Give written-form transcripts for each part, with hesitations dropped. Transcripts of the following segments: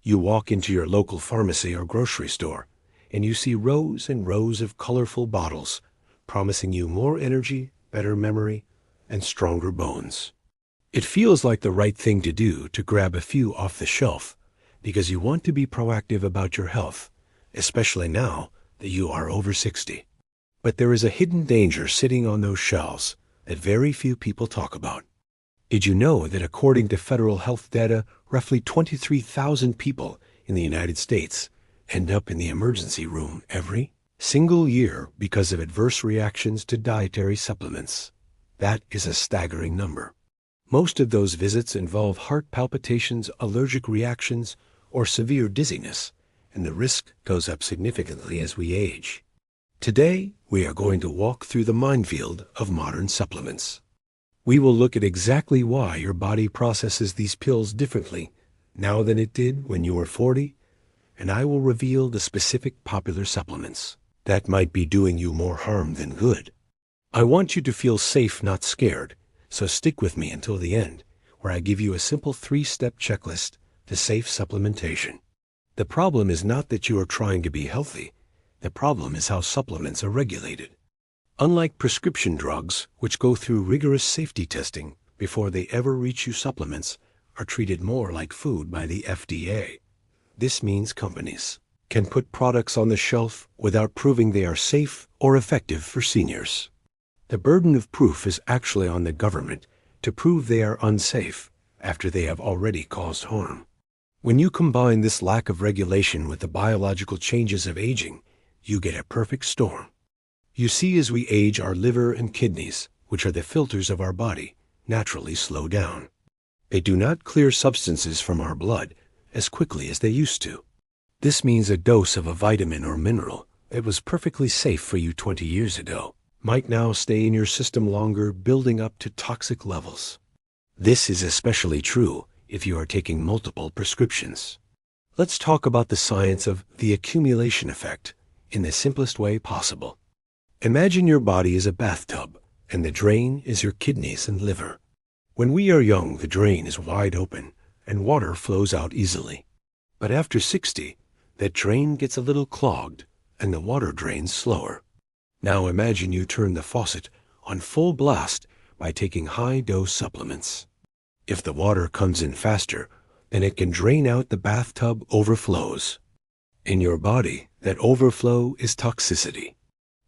You walk into your local pharmacy or grocery store, and you see rows and rows of colorful bottles promising you more energy, better memory, and stronger bones. It feels like the right thing to do to grab a few off the shelf because you want to be proactive about your health, especially now that you are over 60. But there is a hidden danger sitting on those shelves that very few people talk about. Did you know that according to federal health data, roughly 23,000 people in the United States end up in the emergency room every single year because of adverse reactions to dietary supplements? That is a staggering number. Most of those visits involve heart palpitations, allergic reactions, or severe dizziness, and the risk goes up significantly as we age. Today, we are going to walk through the minefield of modern supplements. We will look at exactly why your body processes these pills differently now than it did when you were 40, and I will reveal the specific popular supplements that might be doing you more harm than good. I want you to feel safe, not scared, so stick with me until the end, where I give you a simple 3-step checklist to safe supplementation. The problem is not that you are trying to be healthy. The problem is how supplements are regulated. Unlike prescription drugs, which go through rigorous safety testing before they ever reach you, supplements are treated more like food by the FDA. This means companies can put products on the shelf without proving they are safe or effective for seniors. The burden of proof is actually on the government to prove they are unsafe after they have already caused harm. When you combine this lack of regulation with the biological changes of aging, you get a perfect storm. You see, as we age, our liver and kidneys, which are the filters of our body, naturally slow down. They do not clear substances from our blood as quickly as they used to. This means a dose of a vitamin or mineral that was perfectly safe for you 20 years ago might now stay in your system longer, building up to toxic levels. This is especially true if you are taking multiple prescriptions. Let's talk about the science of the accumulation effect in the simplest way possible. Imagine your body is a bathtub, and the drain is your kidneys and liver. When we are young, the drain is wide open, and water flows out easily. But after 60, that drain gets a little clogged, and the water drains slower. Now imagine you turn the faucet on full blast by taking high-dose supplements. If the water comes in faster, then it can drain out, the bathtub overflows. In your body, that overflow is toxicity.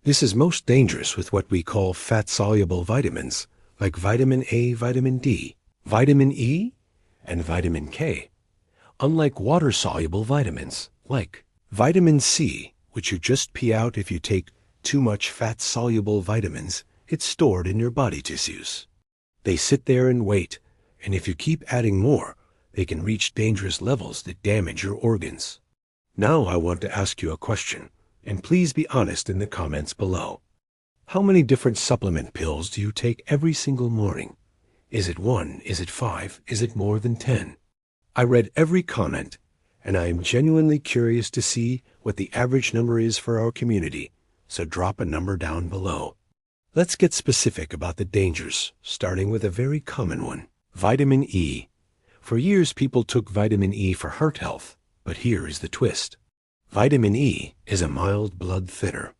This is most dangerous with what we call fat-soluble vitamins, like vitamin A, vitamin D, vitamin E, and vitamin K. Unlike water-soluble vitamins, like vitamin C, which you just pee out if you take too much fat-soluble vitamins, it's stored in your body tissues. They sit there and wait, and if you keep adding more, they can reach dangerous levels that damage your organs. Now I want to ask you a question, and please be honest in the comments below. How many different supplement pills do you take every single morning? Is it 1? Is it 5? Is it more than 10? I read every comment, and I am genuinely curious to see what the average number is for our community, so drop a number down below. Let's get specific about the dangers, starting with a very common one, vitamin E. For years, people took vitamin E for heart health, but here is the twist. Vitamin E is a mild blood thinner.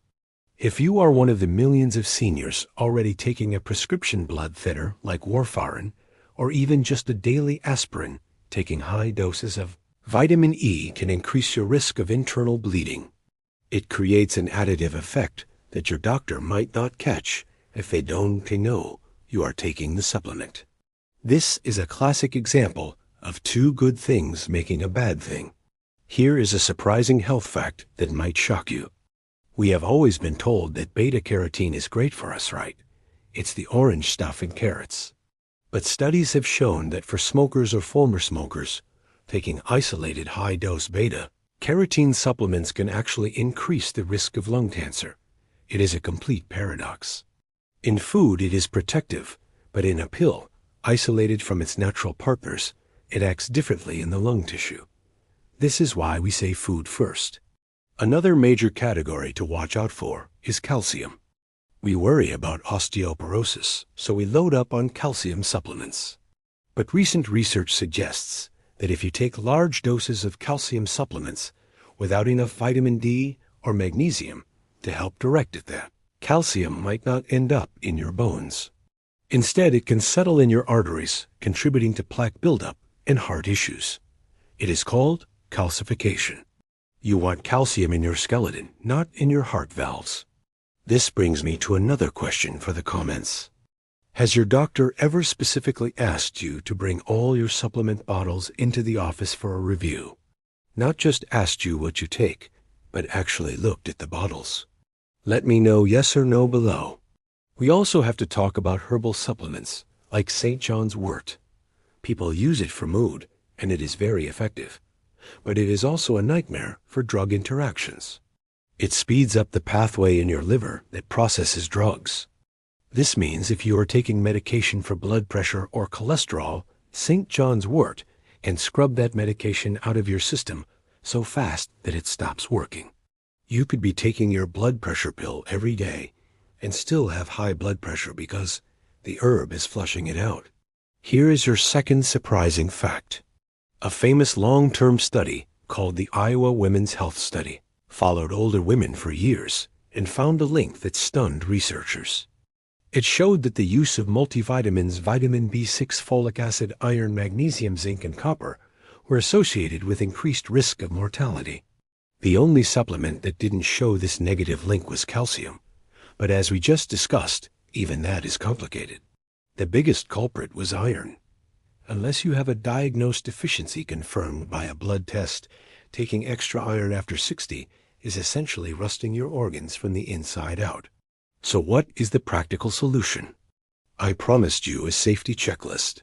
If you are one of the millions of seniors already taking a prescription blood thinner like warfarin, or even just a daily aspirin, taking high doses of vitamin E can increase your risk of internal bleeding. It creates an additive effect that your doctor might not catch if they don't know you are taking the supplement. This is a classic example of two good things making a bad thing. Here is a surprising health fact that might shock you. We have always been told that beta-carotene is great for us, right? It's the orange stuff in carrots. But studies have shown that for smokers or former smokers, taking isolated high-dose beta-carotene supplements can actually increase the risk of lung cancer. It is a complete paradox. In food, it is protective, but in a pill, isolated from its natural partners, it acts differently in the lung tissue. This is why we say food first. Another major category to watch out for is calcium. We worry about osteoporosis, so we load up on calcium supplements. But recent research suggests that if you take large doses of calcium supplements without enough vitamin D or magnesium to help direct it, that calcium might not end up in your bones. Instead, it can settle in your arteries, contributing to plaque buildup and heart issues. It is called calcification. You want calcium in your skeleton, not in your heart valves. This brings me to another question for the comments. Has your doctor ever specifically asked you to bring all your supplement bottles into the office for a review? Not just asked you what you take, but actually looked at the bottles? Let me know yes or no below. We also have to talk about herbal supplements, like St. John's wort. People use it for mood, and it is very effective. But it is also a nightmare for drug interactions. It speeds up the pathway in your liver that processes drugs. This means if you are taking medication for blood pressure or cholesterol, St. John's wort can scrub that medication out of your system so fast that it stops working. You could be taking your blood pressure pill every day and still have high blood pressure because the herb is flushing it out. Here is your second surprising fact. A famous long-term study called the Iowa Women's Health Study followed older women for years and found a link that stunned researchers. It showed that the use of multivitamins, vitamin B6, folic acid, iron, magnesium, zinc, and copper were associated with increased risk of mortality. The only supplement that didn't show this negative link was calcium. But as we just discussed, even that is complicated. The biggest culprit was iron. Unless you have a diagnosed deficiency confirmed by a blood test, taking extra iron after 60 is essentially rusting your organs from the inside out. So what is the practical solution? I promised you a safety checklist.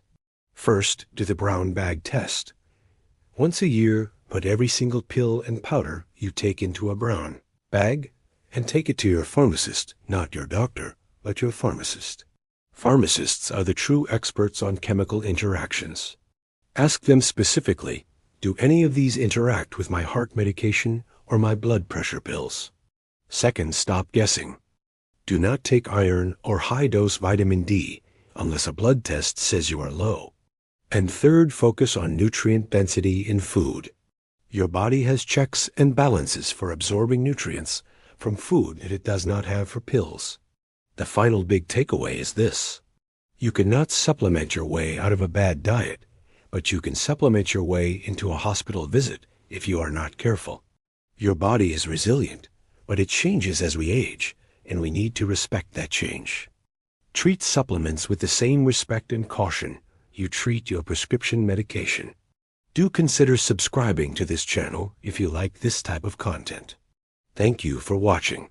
First, do the brown bag test. Once a year, put every single pill and powder you take into a brown bag and take it to your pharmacist, not your doctor, but your pharmacist. Pharmacists are the true experts on chemical interactions. Ask them specifically, do any of these interact with my heart medication or my blood pressure pills? Second, stop guessing. Do not take iron or high-dose vitamin D unless a blood test says you are low. And third, focus on nutrient density in food. Your body has checks and balances for absorbing nutrients from food that it does not have for pills. The final big takeaway is this. You cannot supplement your way out of a bad diet, but you can supplement your way into a hospital visit if you are not careful. Your body is resilient, but it changes as we age, and we need to respect that change. Treat supplements with the same respect and caution you treat your prescription medication. Do consider subscribing to this channel if you like this type of content. Thank you for watching.